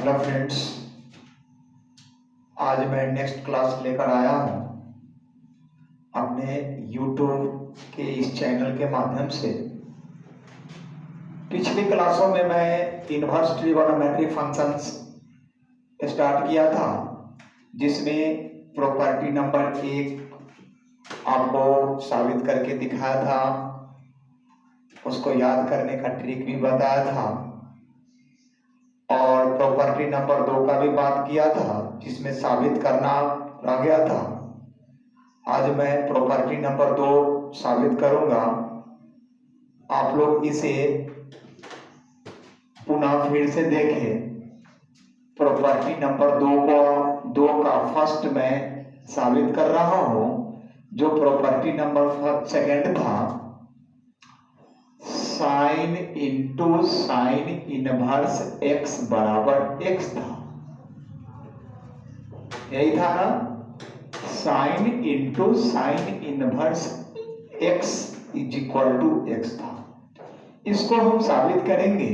Hello friends, आज मैं next class लेकर आया हूँ अपने YouTube के इस चैनल के माध्यम से। पिछली क्लासों में मैं इनवर्स ट्रिगोनोमेट्रिक फंक्शंस स्टार्ट किया था, जिसमें प्रॉपर्टी नंबर 1 आपको साबित करके दिखाया था, उसको याद करने का ट्रिक भी बताया था और प्रॉपर्टी नंबर 2 का भी बात किया था, जिसमें साबित करना रह गया था। आज मैं प्रॉपर्टी नंबर 2 साबित करूंगा। आप लोग इसे पुनः फिर से देखें। प्रॉपर्टी नंबर 2 का फर्स्ट मैं साबित कर रहा हूं। जो प्रॉपर्टी नंबर सेकेंड था, sine into sine inverse x बराबर एक्स था। यही था ना, sine into sine inverse x is equal to x था। इसको हम साबित करेंगे।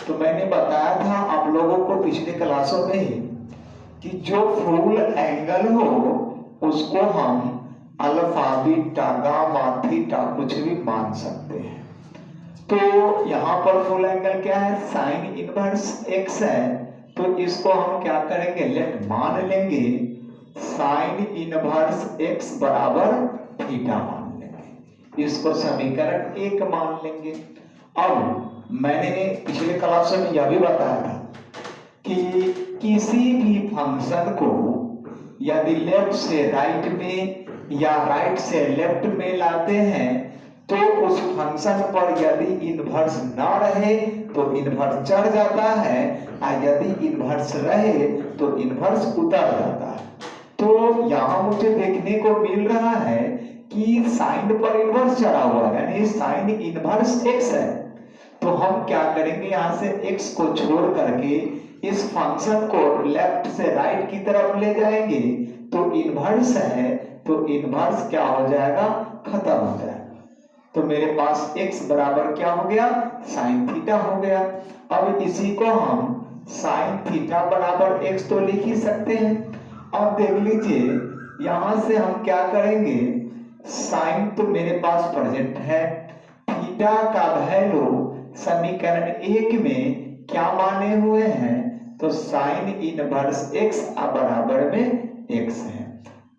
तो मैंने बताया था आप लोगों को पिछले क्लासों में ही कि जो फुल एंगल हो उसको हम अल्फा बीटा गामा थीटा कुछ भी मान सकते हैं। तो यहाँ पर फुल एंगल क्या है, साइन इनवर्स एक्स है। तो इसको हम क्या करेंगे, लेट मान लेंगे साइन इनवर्स एक्स बराबर थीटा मान लेंगे। इसको समीकरण 1 मान लेंगे। अब मैंने पिछले क्लास में यह भी बताया था कि किसी भी फंक्शन को यदि लेफ्ट से राइट में या राइट से लेफ्ट में लाते हैं तो उस फंक्शन पर यदि इनवर्स ना रहे तो इनवर्स चढ़ जाता है, और यदि इनवर्स रहे तो इनवर्स उतर जाता है। तो यहाँ मुझे देखने को मिल रहा है कि साइन पर इनवर्स चढ़ा हुआ है, यानी साइन इनवर्स एक्स है। तो हम क्या करेंगे, यहाँ से एक्स को छोड़ करके इस फंक्शन को लेफ्ट से राइट की तरफ ले जाएंगे तो इनवर्स है, तो इनवर्स क्या हो जाएगा, खत्म हो जाएगा। तो मेरे पास x बराबर क्या हो गया, साइन थीटा हो गया। अब इसी को हम साइन थीटा बराबर x तो लिख ही सकते हैं। अब देख लीजिए, यहां से हम क्या करेंगे, साइन तो मेरे पास प्रेजेंट है, थीटा का वैल्यू समीकरण 1 में क्या माने हुए हैं, तो साइन इनवर्स x बराबर में x है।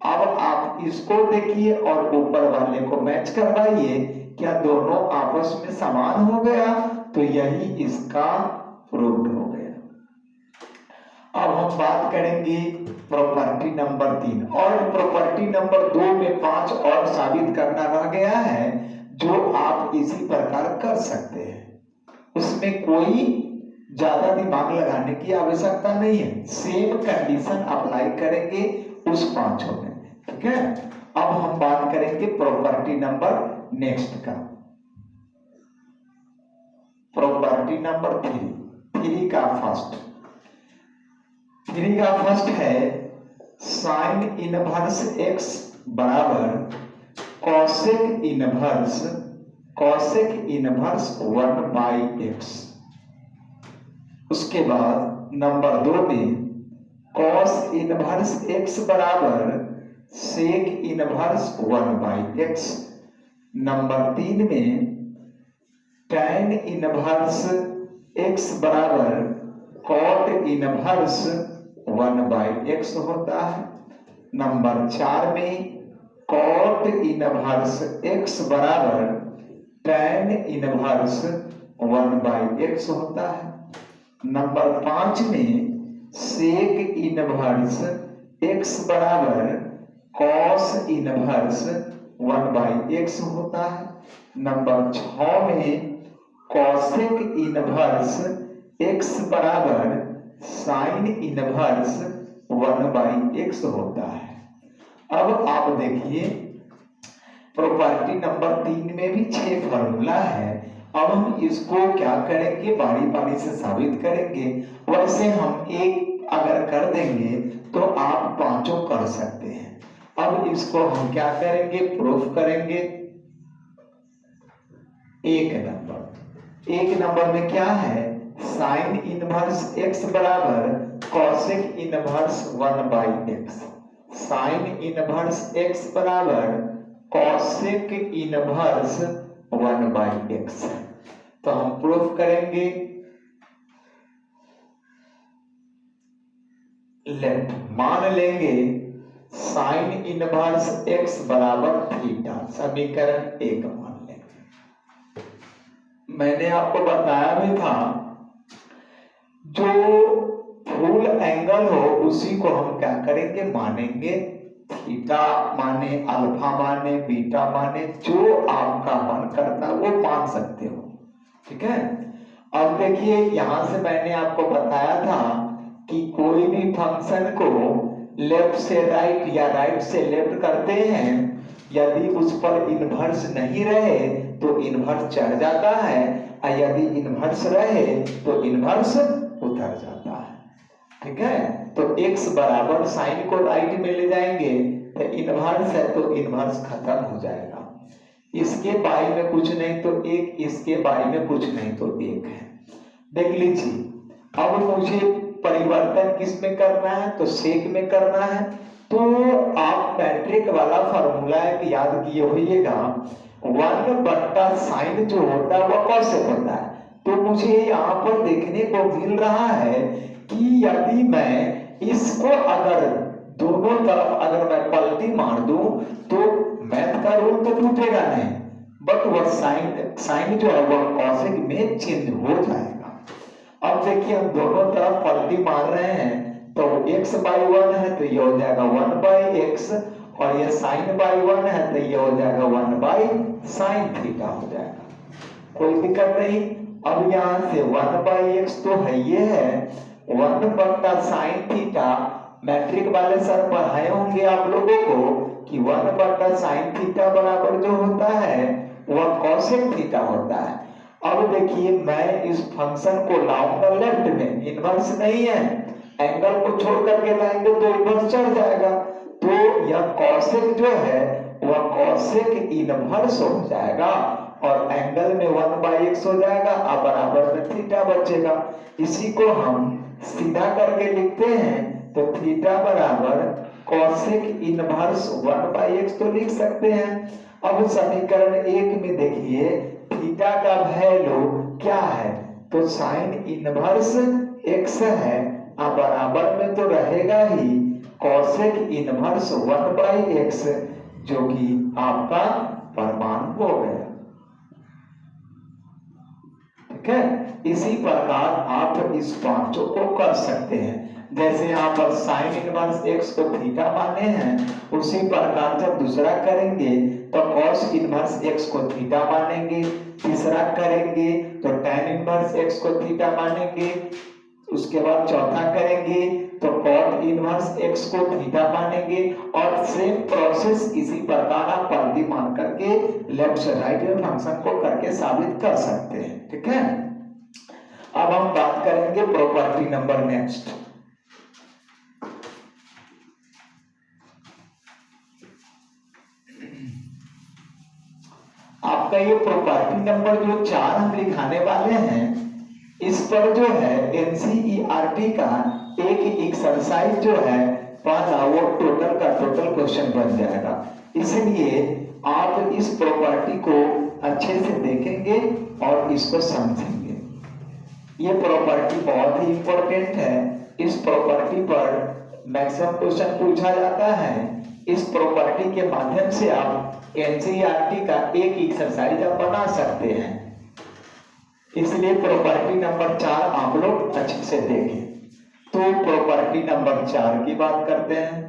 अब आप इसको देखिए और ऊपर वाले को मैच करवाइए, क्या दोनों आपस में समान हो गया, तो यही इसका प्रूफ हो गया। अब हम बात करेंगे प्रॉपर्टी नंबर 3, और प्रॉपर्टी नंबर 2 में 5 और साबित करना रह गया है, जो आप इसी प्रकार कर सकते हैं। उसमें कोई ज्यादा दिमाग लगाने की आवश्यकता नहीं है, सेम कंडीशन अप्लाई करेंगे उस 5 में। ठीक है, अब हम बात करेंगे प्रॉपर्टी नंबर नेक्स्ट का, प्रॉपर्टी नंबर 3 का फर्स्ट है साइन इनवर्स एक्स बराबर कॉसेक इनवर्स 1/x। उसके बाद नंबर 2 में कॉस इनवर्स x बराबर सेक इनवर्स 1/x। नंबर 3 में टैन इनवर्स x बराबर कॉट इनवर्स 1/x होता है। नंबर 4 में कॉट इनवर्स x बराबर टैन इनवर्स 1/x होता है। नंबर 5 में सेक इनवर्स x बराबर कॉस इनवर्स 1/x होता है। नंबर 6 में कॉसेक इनवर्स x बराबर साइन इनवर्स 1/x होता है। अब आप देखिए, प्रॉपर्टी नंबर 3 में भी 6 फॉर्मूला है। अब हम इसको क्या करेंगे, बारी बारी से साबित करेंगे। वैसे हम एक अगर कर देंगे तो आप 5 कर सकते हैं। अब इसको हम क्या करेंगे, प्रूफ करेंगे। एक नंबर में क्या है, साइन इनवर्स x बराबर cosec inverse 1/x, sign inverse x बराबर कॉसेक इनवर्स 1/x। तो हम प्रूफ करेंगे लेफ्ट, मान लेंगे साइन इनवर्स x बराबर थीटा, समीकरण 1 मान लेंगे। मैंने आपको बताया भी था जो फुल एंगल हो उसी को हम क्या करेंगे, मानेंगे थीटा माने, अल्फा माने, बीटा माने, जो आपका मन करता है वो मान सकते हो। ठीक है। अब देखिए यहां से मैंने आपको बताया था कि कोई भी फंक्शन को लेफ्ट से राइट या राइट से लेफ्ट करते हैं, यदि उस पर इन्वर्स नहीं रहे तो इन्वर्स चढ़ जाता है, और यदि इन्वर्स रहे तो इन्वर्स उतर जाता है। ठीक है। तो x बराबर साइन को राइट में ले जाएंगे तो इन्वर्स है तो इन्वर्स खत्म हो जाएगा। इसके बाई में कुछ नहीं तो एक, इसके बाई में कुछ नहीं तो एक है। देख लीजिए अब मुझे परिवर्तन किस में करना है, तो सेक में करना है। तो आप मैट्रिक वाला फॉर्मूला एक याद किए होइएगा, 1/sin जो होता है वह कॉसेक होता है। तो मुझे यहाँ पर देखने को मिल रहा है कि यदि मैं इसको अगर दोनों तरफ अगर मैं पलटी मार दूं तो मैथ का रूल तो टूटेगा नहीं, बट वह साइन जो है वह कॉसेक में चेंज हो जाएगा। अब देखिए हम दोनों तरफ पलटी मार रहे हैं तो x/1 है तो ये हो जाएगा 1/x, और ये sin/1 है तो ये हो जाएगा 1/sin थीटा हो जाएगा। कोई दिक्कत नहीं। अब यहां से 1/x तो है, ये है 1/sin थीटा। मैट्रिक वाले सर पढ़ाए होंगे आप लोगों को कि 1/sin थीटा बराबर जो होता है वह कॉसेक थीटा होता है। अब देखिए मैं इस फंक्शन को लाऊंगा लेफ्ट में, इन्वर्स नहीं है, एंगल को छोड़ करके लाएंगे तो इन्वर्स चढ़ जाएगा। तो यह कॉसेक जो है वह कॉसेक इन्वर्स हो जाएगा और एंगल में 1/x हो जाएगा और बराबर में थीटा बचेगा। इसी को हम सीधा करके लिखते हैं तो थीटा बराबर कॉसेक इनवर्स 1/x तो लिख सकते हैं। अब समीकरण 1 में देखिए थीटा का वैल्यू क्या है, तो साइन इनवर्स x है और बराबर में तो रहेगा ही कॉसेक इनवर्स 1/x, जो कि आपका प्रमाण हो गया। ठीक है। इसी प्रकार आप इस पांचों को कर सकते हैं। जैसे यहाँ पर साइन इनवर्स x को थीटा माने हैं, उसी प्रकार जब दूसरा करेंगे तो कॉस इनवर्स x को थीटा मानेंगे, तीसरा करेंगे तो टैन इनवर्स x को थीटा मानेंगे, उसके बाद चौथा करेंगे तो कॉट इनवर्स x को थीटा मानेंगे, और सेम प्रोसेस इसी प्रकार आप पलटी मान करके लेफ्ट से राइट में फंक्शन को करके साबित कर सकते हैं। ठीक है। अब हम बात करेंगे प्रॉपर्टी नंबर नेक्स्ट। आपका ये प्रॉपर्टी नंबर जो 4 हम लिखाने वाले हैं, इस पर जो है एनसीईआरटी का एक एक्सरसाइज जो है पहला वो टोटल का टोटल क्वेश्चन बन जाएगा। इसलिए आप इस प्रॉपर्टी को अच्छे से देखेंगे और इसको समझेंगे। ये प्रॉपर्टी बहुत ही इंपॉर्टेंट है। इस प्रॉपर्टी पर मैक्सिमम क्वेश्चन पूछा जाता है। इस प्रॉपर्टी के माध्यम से आप एनसीईआरटी का एक एक्सरसाइज आप बना सकते हैं। इसलिए प्रॉपर्टी नंबर 4 आप लोग अच्छे से देखें। तो प्रॉपर्टी नंबर 4 की बात करते हैं।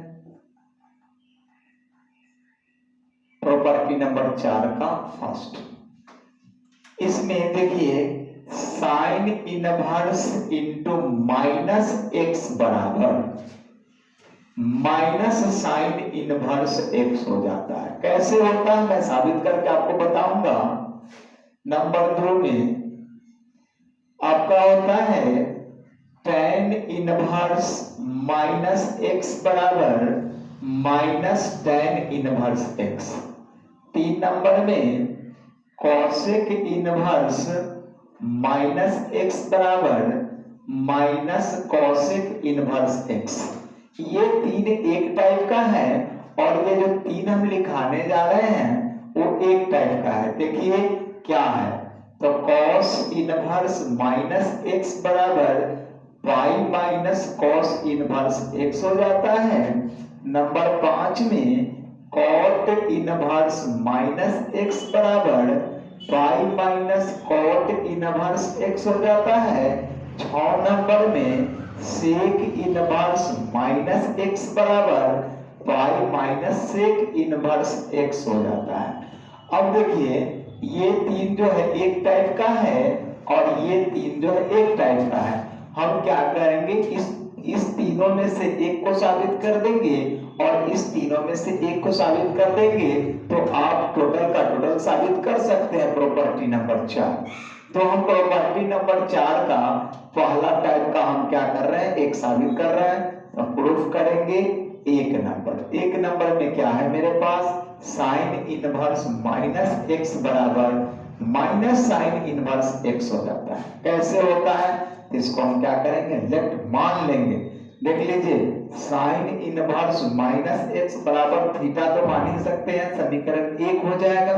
प्रॉपर्टी नंबर 4 का फर्स्ट, इसमें देखिए साइन इनवर्स इनटू -x बराबर माइनस साइन इनवर्स x हो जाता है। कैसे होता है मैं साबित करके आपको बताऊंगा। नंबर 2 में आपका होता है tan इनवर्स -x बराबर minus tan inverse x। 3 number में कॉसेक इनवर्स -x बराबर माइनस कॉसेक इनवर्स एक्स। ये तीन एक टाइप का है और ये जो तीन हम लिखाने जा रहे हैं वो एक टाइप का है। देखिए क्या है, तो कॉस इनवर्स माइनस एक्स बराबर pi minus cos inverse x हो जाता है। नंबर 5 में कॉट इनवर्स माइनस एक्स बराबर pi minus cot inverse x हो जाता है। 6 नंबर में सेक इनवर्स माइनस एक्स बराबर pi minus sec inverse x हो जाता है। अब देखिए ये तीन जो है एक टाइप का है और ये तीन जो है एक टाइप का है। हम क्या करेंगे, इस तीनों में से एक को साबित कर देंगे और इस तीनों में से एक को साबित कर देंगे तो आप टोटल का टोटल साबित कर सकते हैं प्रॉपर्टी नंबर 4। तो हम प्रॉपर्टी नंबर 4 का पहला टाइप का हम क्या कर रहे हैं, एक साबित कर रहे हैं, तो प्रूफ करेंगे। एक नंबर में क्या है मेरे पास, साइन इनवर्स माइनस एक्स बराबर माइनस साइन इनवर्स एक्स हो जाता है। कैसे होता है, इसको हम क्या करेंगे, लेफ्ट मान लेंगे। देख लीजिए साइन इनवर्स माइनस एक्स बराबर थीटा तो मान ही सकते हैं, समीकरण 1 हो जाएगा।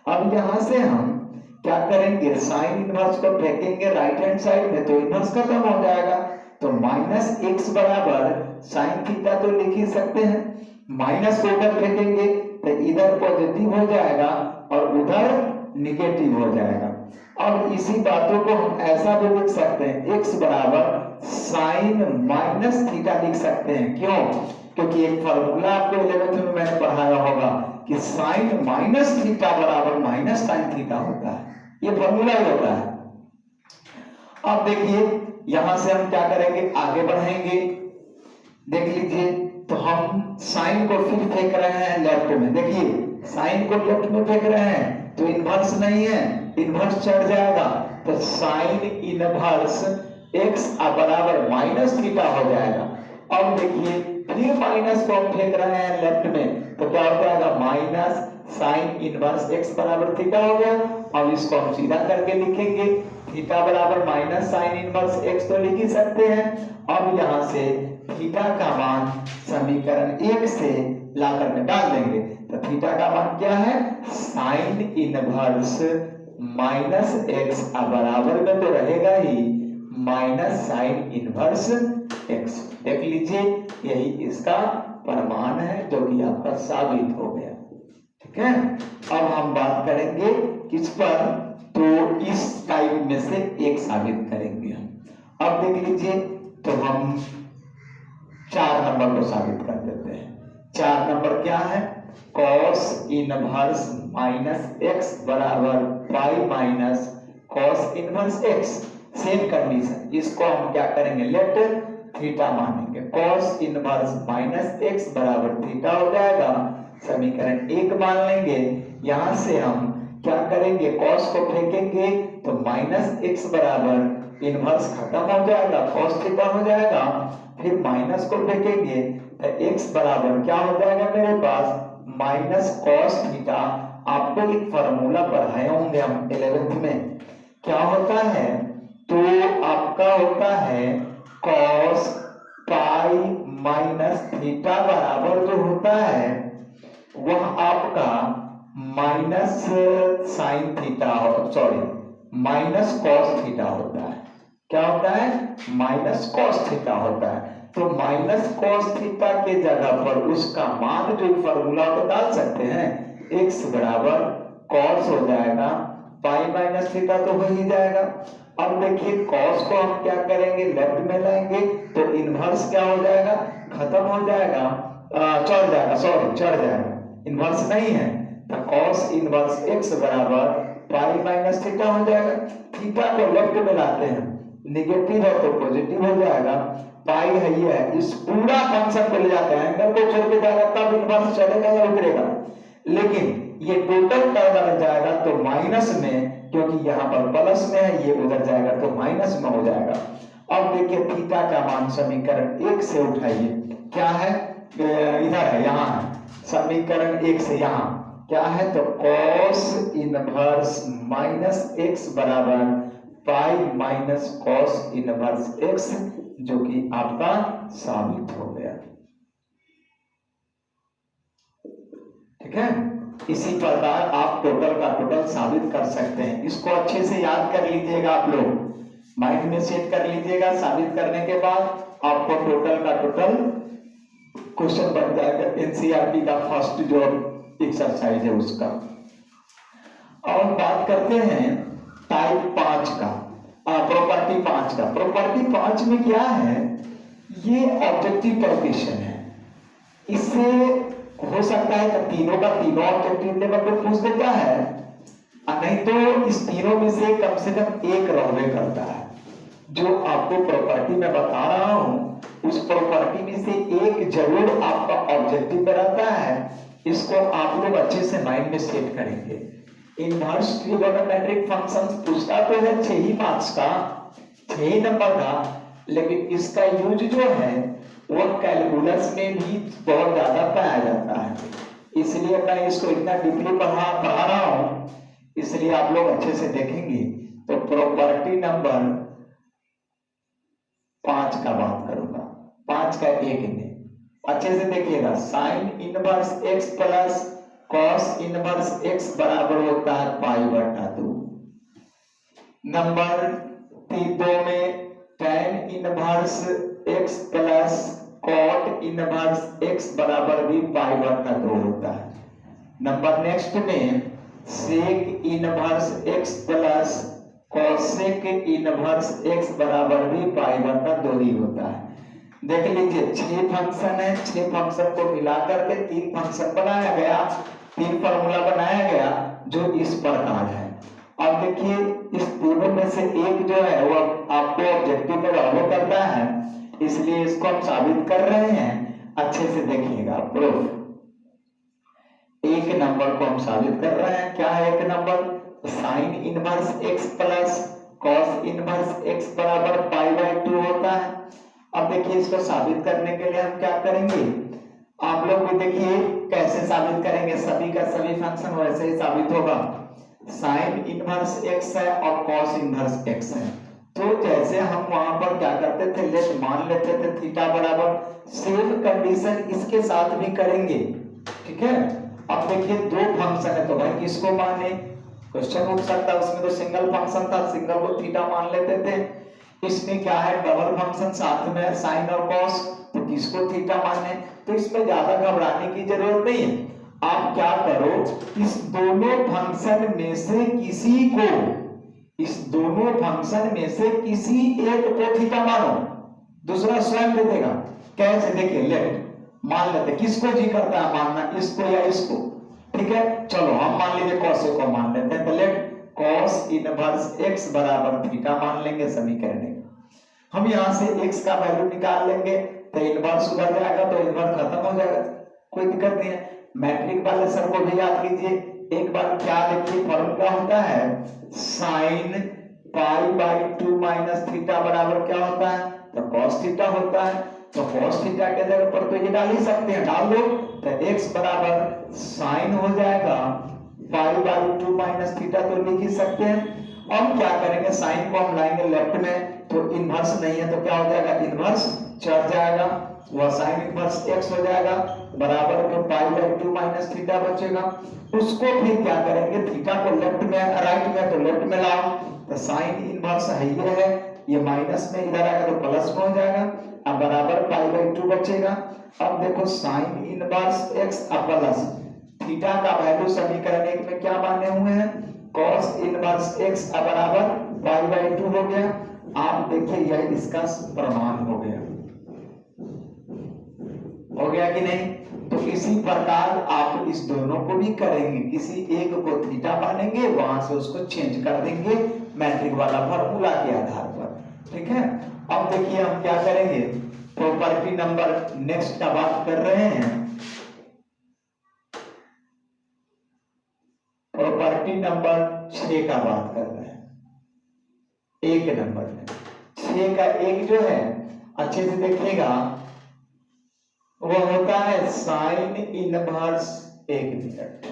अब यहां से हम क्या करेंगे, साइन इनवर्स को फेंकेंगे राइट हैंड साइड में तो इनवर्स खत्म हो जाएगा। तो माइनस एक्स बराबर साइन थीटा तो लिख ही सकते हैं, माइनस को उधर फेंकेंगे तो इधर पॉजिटिव हो जाएगा और उधर निगेटिव हो जाएगा। अब इसी बातों को हम ऐसा भी लिख सकते हैं, एक्स बराबर साइन माइनस थीटा लिख सकते हैं। क्यों, क्योंकि एक फॉर्मूला आपको 11th में मैंने पढ़ाया होगा कि साइन माइनस थीटा बराबर माइनस साइन थीटा होता है, ये फॉर्मूला ही होता है। अब देखिए यहां से हम क्या करेंगे, आगे बढ़ेंगे। देख लीजिए तो हम साइन को फिर फेंक रहे हैं लेफ्ट में। देखिए साइन को लेफ्ट में फेंक रहे हैं तो इनवर्स नहीं है, इनवर्स चढ़ जाएगा तो साइन इनवर्स एक्स बराबर माइनस थीटा हो जाएगा। अब देखिए फिर माइनस को हम फेंक रहे हैं लेफ्ट में तो क्या हो जाएगा, माइनस साइन इनवर्स एक्स बराबर थीटा हो गया। अब इसको हम सीधा करके लिखेंगे, थीटा बराबर माइनस साइन इनवर्स एक्स तो लिख ही सकते हैं। अब यहां से थीटा का मान समीकरण 1 से ला करके डाल देंगे तो थीटा का मान क्या है, साइन इनवर्स माइनस एक्स बराबर में तो रहेगा ही माइनस साइन इनवर्स एक्स। देख लीजिए यही इसका प्रमाण है जो कि आपका साबित हो गया। ठीक है, अब हम बात करेंगे किस पर, तो इस टाइप में से एक साबित करेंगे हम। अब देख लीजिए तो हम 4 नंबर को साबित कर देते हैं। 4 नंबर क्या है, कॉस इनवर्स माइनस एक्स बराबर pi minus cos inverse x. Same condition, इसको हम क्या करेंगे, लेट थीटा मानेंगे। कॉस इनवर्स माइनस एक्स बराबर थीटा हो जाएगा, समीकरण 1 मान लेंगे। यहां से हम क्या करेंगे, कॉस को फेंकेंगे तो माइनस एक्स बराबर इनवर्स खत्म हो जाएगा, कॉस थीटा हो जाएगा। फिर माइनस को फेंकेंगे तो एक्स बराबर क्या हो जाएगा मेरे पास, माइनस कॉस थीटा। आपको एक फॉर्मूला पढ़ाए होंगे हम 11th में, क्या होता है, तो आपका होता है कॉस पाई माइनस थीटा बराबर जो होता है वह आपका माइनस साइन थीटा हो, सॉरी माइनस कॉस थीटा होता है। क्या होता है, माइनस कॉस थीटा होता है। तो माइनस कॉस थीटा के जगह पर उसका मान जो फॉर्मूला को डाल सकते हैं, एक्स बराबर कॉस हो जाएगा पाई माइनस थीटा तो हो ही जाएगा। अब देखिए कॉस को हम क्या करेंगे, लेफ्ट में लाएंगे तो इनवर्स क्या हो जाएगा, खत्म हो जाएगा, चढ़ जाएगा, सॉरी चढ़ जाएगा, इनवर्स नहीं है तो कॉस इनवर्स एक्स बराबर पाई माइनस थीटा हो जाएगा। थीटा को लेफ्ट में लाते हैं, निगेटिव है तो पॉजिटिव हो जाएगा, पाई है ये है, इस पूरा कॉन्सेप्ट को ले जाते हैं, एंगल को छोड़ के जाएगा तब इनवर्स चढ़ेगा या उतरेगा। लेकिन ये टोटल टर्म बन जाएगा तो माइनस में, क्योंकि यहाँ पर प्लस में है, ये उधर जाएगा तो माइनस में हो जाएगा। अब देखिए थीटा का मान समीकरण 1 से उठाइए, क्या है, इधर है, यहाँ है, समीकरण 1 से यहाँ क्या है, तो cos इनवर्स माइनस एक्स बराबर pi minus cos inverse x, जो कि आपका साबित हो गया। ठीक है, इसी प्रकार आप टोटल का टोटल साबित कर सकते हैं। इसको अच्छे से याद कर लीजिएगा, आप लोग माइंड में सेट कर लीजिएगा। साबित करने के बाद आपको टोटल का टोटल क्वेश्चन बन जाएगा एनसीईआरटी का फर्स्ट जो एक्सरसाइज है उसका। और बात करते हैं टाइप 5 का, प्रॉपर्टी 5 का। प्रॉपर्टी 5 में क्या है, ये ऑब्जेक्टिव प्रोपोजिशन है। इससे हो सकता है कि तीनों का तीनों ऑब्जेक्टिव लेवल पे पूछ देता है, नहीं तो इस तीनों में से कम एक रॉवे करता है। जो आपको प्रॉपर्टी में बता रहा हूं उस प्रॉपर्टी में से एक जरूर आपका ऑब्जेक्टिव में रहता है। इसको आप लोग अच्छे से माइंड में सेट करेंगे। इनवर्स ट्रिगोनोमेट्रिक फंक्शंस पूछता तो है 6 ही मार्क्स का, 6 ही नंबर का, लेकिन इसका यूज जो है वो कैलकुलस में भी बहुत ज्यादा पाया जाता है। इसलिए मैं इसको इतना डीपली पढ़ा रहा हूं, इसलिए आप लोग अच्छे से देखेंगे। तो प्रॉपर्टी नंबर 5 का बात करूंगा, 5 का 1 में अच्छे से देखिएगा। Sign inverse x plus cos inverse x बराबर होता है पाई बटा 2। नंबर 2 में tan inverse x plus cot inverse x बराबर भी पाई बटा 2 होता है। नंबर नेक्स्ट में sec inverse x plus cosec inverse x बराबर भी पाई बटा 2 ही होता है। देख लीजिए 6 फंक्शन है, 6 फंक्शन को मिलाकर के 3 फंक्शन बनाया गया, 3 फार्मूला बनाया गया जो इस प्रकार है। अब देखिए इस तीनों में से एक जो है वो आपको ऑब्जेक्टिव में रॉलो करता है, इसलिए इसको हम साबित कर रहे हैं। अच्छे से देखिएगा प्रूफ। एक नंबर को हम साबित कर रहे हैं। क्या है एक number? Sign inverse x plus cos inverse x बराबर पाई बाई 2 होता है। अब देखिए इसको साबित करने के लिए हम क्या करेंगे, आप लोग भी देखिए कैसे साबित करेंगे। सभी का सभी फंक्शन वैसे ही साबित होगा। साइन इनवर्स एक्स है और कॉस इनवर्स एक्स है, तो जैसे हम वहां पर क्या करते थे, लेट मान लेते थे थीटा बराबर, सेम कंडीशन इसके साथ भी करेंगे। ठीक है, अब देखिए 2 फंक्शन है तो भाई किसको माने, क्वेश्चन उठ सकता है। उसमें तो सिंगल फंक्शन था, सिंगल को थीटा मान लेते थे। इसमें क्या है, डबल फंक्शन साथ में है साइन और कॉस, तो किसको थीटा माने। तो इसमें ज्यादा घबराने की जरूरत नहीं है। आप क्या करो, इस दोनों फंक्शन में से किसी को, इस दोनों फंक्शन में से किसी एक को थीटा मानो, दूसरा स्वयं दे देगा। कैसे, देखिए लेट मान लेते, किसको जी करता है मानना, इसको या इसको। ठीक है, चलो हम मान लीजिए कॉस को मान लेते हैं, तो लेट कॉस इनवर्स एक्स बराबर थीटा मान लेंगे समीकरण में। हम यहां से x का वैल्यू निकाल लेंगे तो इनवर्स उधर जाएगा, तो इनवर्स खत्म हो जाएगा, कोई दिक्कत नहीं है। मैट्रिक वाले सर को भी याद कीजिए एक बार, क्या देखिए फॉर्मूला होता है sine pi by 2 minus theta बराबर क्या होता है, तो कॉस थीटा होता है। तो कॉस थीटा के जगह पर तो ये डाल ही सकते हैं, डाल दो, तो x बराबर साइन हो जाएगा पाई बाई 2 माइनस थीटा, तो लिख ही सकते हैं। अब क्या करेंगे, साइन को हम लाएंगे लेफ्ट में, तो इनवर्स नहीं है तो क्या हो जाएगा, इनवर्स चढ़ जाएगा, वह साइन इनवर्स x हो जाएगा बराबर में पाई बाई 2 माइनस थीटा बचेगा। उसको फिर क्या करेंगे, थीटा को लेफ्ट में राइट में, तो लेफ्ट में लाओ, तो साइन इनवर्स है, ये माइनस में इधर आएगा तो प्लस में हो जाएगा, अब बराबर पाई बाई 2 बचेगा। अब देखो sign inverse x plus theta का वैल्यू समीकरण 1 में क्या माने हुए हैं, cos इनवर्स x बराबर पाई बाई 2 हो गया। आप देखिए यह इसका प्रमाण हो गया कि नहीं। तो इसी प्रकार आप इस दोनों को भी करेंगे, किसी एक को थीटा मानेंगे, वहां से उसको चेंज कर देंगे मैट्रिक वाला फॉर्मूला के आधार पर। ठीक है, अब देखिए हम क्या करेंगे, प्रॉपर्टी नंबर नेक्स्ट का बात कर रहे हैं। प्रॉपर्टी नंबर 6 का बात कर रहे हैं। 1 नंबर में 6 का 1 जो है अच्छे से देखिएगा, वो होता है साइन इनवर्स, 1 मिनट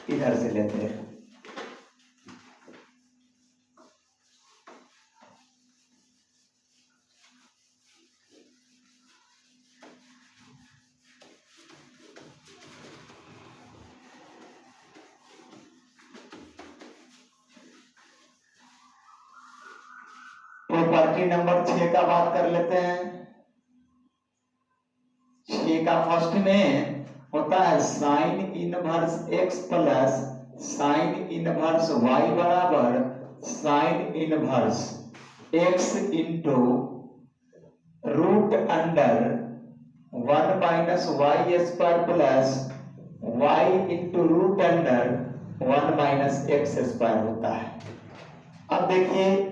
इधर से लेते हैं, प्रॉपर्टी नंबर 6 का बात कर लेते हैं। 6 का फर्स्ट में होता है sine inverse x plus sine inverse y बराबर sine inverse x into root under 1 minus y square plus y into root under 1 minus x square होता है। अब देखिए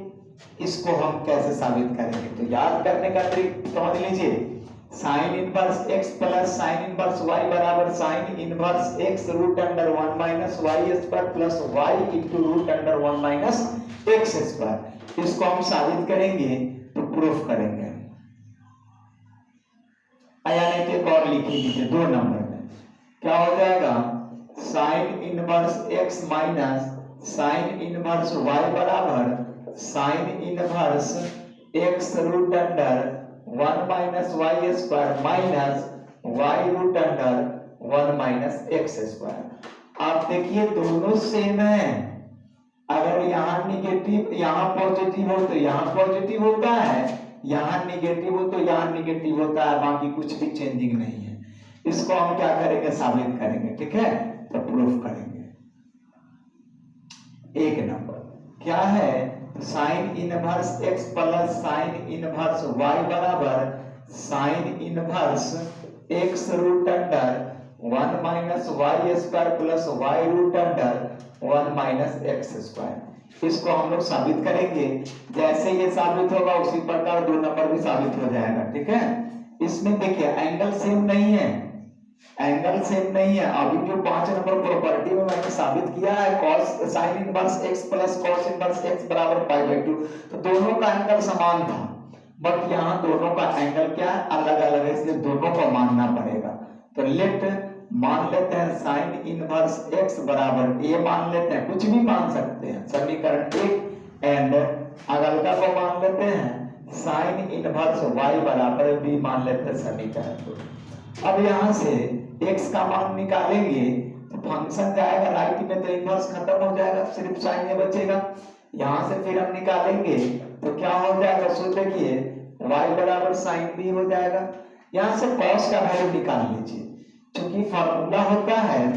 इसको हम कैसे साबित करेंगे, तो याद करने का ट्रिक समझ लीजिए। Sine inverse x plus sine inverse y बराबर sine inverse x root under 1 minus y square plus y into root under 1 minus x square. इसको हम साबित करेंगे तो प्रूफ करेंगे। यानी कि एक और लिख लीजिए 2 नंबर में क्या हो जाएगा, sine inverse x minus sine inverse y बराबर sine inverse x root under 1 minus y square minus y root under 1 minus x square. आप देखिए दोनों सेम है। अगर यहाँ निगेटिव यहाँ पॉजिटिव हो तो यहाँ पॉजिटिव होता है, यहाँ निगेटिव हो तो यहाँ निगेटिव होता है, बाकी कुछ भी चेंजिंग नहीं है। इसको हम क्या करेंगे, साबित करेंगे। ठीक है, तो प्रूफ करेंगे। 1 नंबर क्या है, sine inverse x plus sine inverse y बराबर sine inverse x root under 1 minus y square plus y root under 1 minus x square. इसको हम लोग साबित करेंगे। जैसे ये साबित होगा उसी प्रकार 2 नंबर भी साबित हो जाएगा। ठीक है, इसमें देखिए एंगल सेम नहीं है, एंगल सेम नहीं है। अभी जो 5 नंबर प्रॉपर्टी में मैंने साबित किया है cos sin inverse x plus cos inverse x बराबर π/2, तो दोनों का एंगल समान था, बट यहाँ दोनों का एंगल क्या है, अलग अलग है, इसलिए दोनों को मानना पड़ेगा। तो लेट मान लेते हैं sin इनवर्स x बराबर a मान लेते हैं, कुछ भी मान सकते हैं, समीकरण 1 एंड अगलका को मान लेते हैं sin इनवर्स y बराबर b मान लेते हैं, समीकरण 2। अब यहाँ से x का मान निकालेंगे तो फंक्शन जाएगा राइट में, तो इनवर्स खत्म हो जाएगा, सिर्फ साइन ये बचेगा। यहाँ से फिर हम निकालेंगे तो क्या हो जाएगा, सो देखिए y बराबर साइन b हो जाएगा। यहाँ से cos का वैल्यू निकाल लीजिए, क्योंकि फार्मूला होता है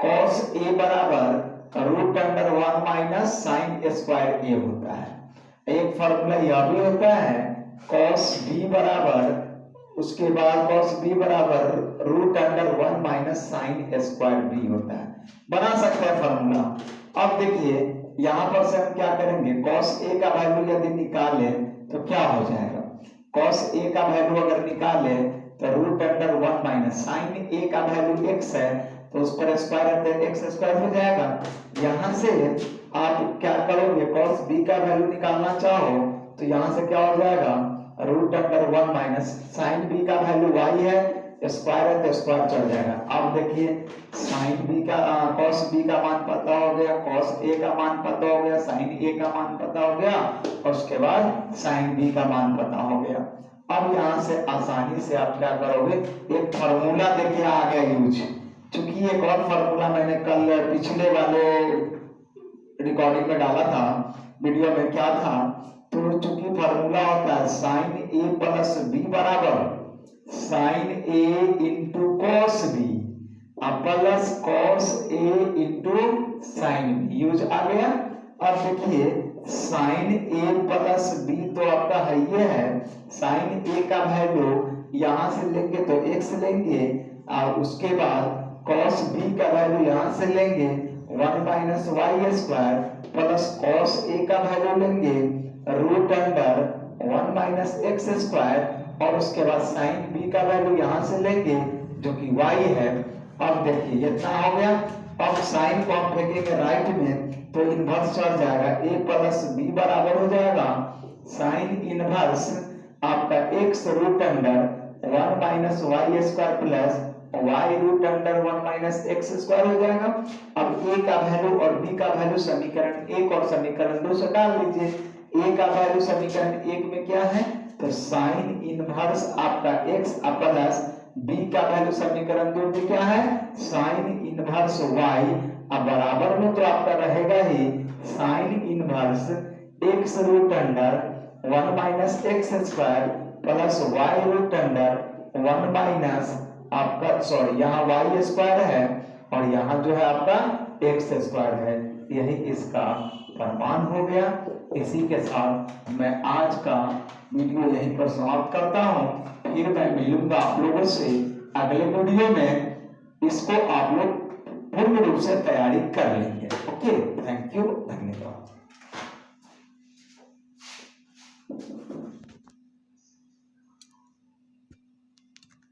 cos a बराबर root under 1 minus sine square a होता है। एक फार्मूला यह भी होता है cos b बराबर, उसके बाद cos b बराबर root under 1 minus sine square b होता है। बना सकते हैं फार्मूला। अब देखिए यहाँ पर से हम क्या करेंगे, cos a का वैल्यू यदि निकालें तो क्या हो जाएगा, cos a का वैल्यू अगर निकालें तो root under 1 minus sine a का वैल्यू x है, तो उस पर स्क्वायर रहता है, x स्क्वायर हो जाएगा। यहाँ से आप क्या करोगे, cos b का वैल्यू निकालना चाहो तो यहाँ से क्या हो जाएगा, root under 1 minus sine b का वैल्यू y है, स्क्वायर है तो स्क्वायर चल जाएगा। अब देखिए साइन b का cos b का मान पता हो गया, cos a का मान पता हो गया, साइन a का मान पता हो गया, और उसके बाद साइन b का मान पता हो गया। अब यहाँ से आसानी से आप क्या करोगे, एक फार्मूला देखिए आ गया यूज, क्योंकि एक और फार्मूला मैंने कल पिछले वाले रिकॉर्डिंग में डाला था, वीडियो में क्या था, तो चूंकि फार्मूला होता है साइन a प्लस b बराबर sine a into cos b plus cos a into sine b, use आ गया। अब देखिए साइन a प्लस b तो आपका है ये है, साइन a का वैल्यू यहाँ से लेंगे तो x लेंगे, और उसके बाद कॉस b का वैल्यू यहाँ से लेंगे 1 minus y square plus cos a का वैल्यू लेंगे root under 1 minus x square, और उसके बाद साइन b का वैल्यू यहाँ से लेंगे जो कि y है। अब देखिए ये इतना हो गया। अब साइन को हम फेंकेंगे राइट में तो इनवर्स चढ़ जाएगा, a प्लस b बराबर हो जाएगा साइन इनवर्स आपका x root under 1 minus y square plus y root under 1 minus x square हो जाएगा। अब a का वैल्यू और b का वैल्यू समीकरण 1 और समीकरण 2 से डाल लीजिए। a का वैल्यू समीकरण 1 में क्या है, तो साइन इनवर्स आपका x प्लस b का वैल्यू समीकरण 2 में क्या है, साइन इनवर्स y, अब बराबर में तो आपका रहेगा ही sine inverse x root under 1 minus x square plus y root under 1 minus आपका सॉरी यहाँ y स्क्वायर है और यहाँ जो है आपका x स्क्वायर है। यही इसका प्रमाण हो गया। इसी के साथ मैं आज का वीडियो यहीं पर समाप्त करता हूँ। फिर मैं मिलूंगा आप लोगों से अगले वीडियो में। इसको आप लोग पूर्ण रूप से तैयारी कर लेंगे। ओके, थैंक यू, धन्यवाद।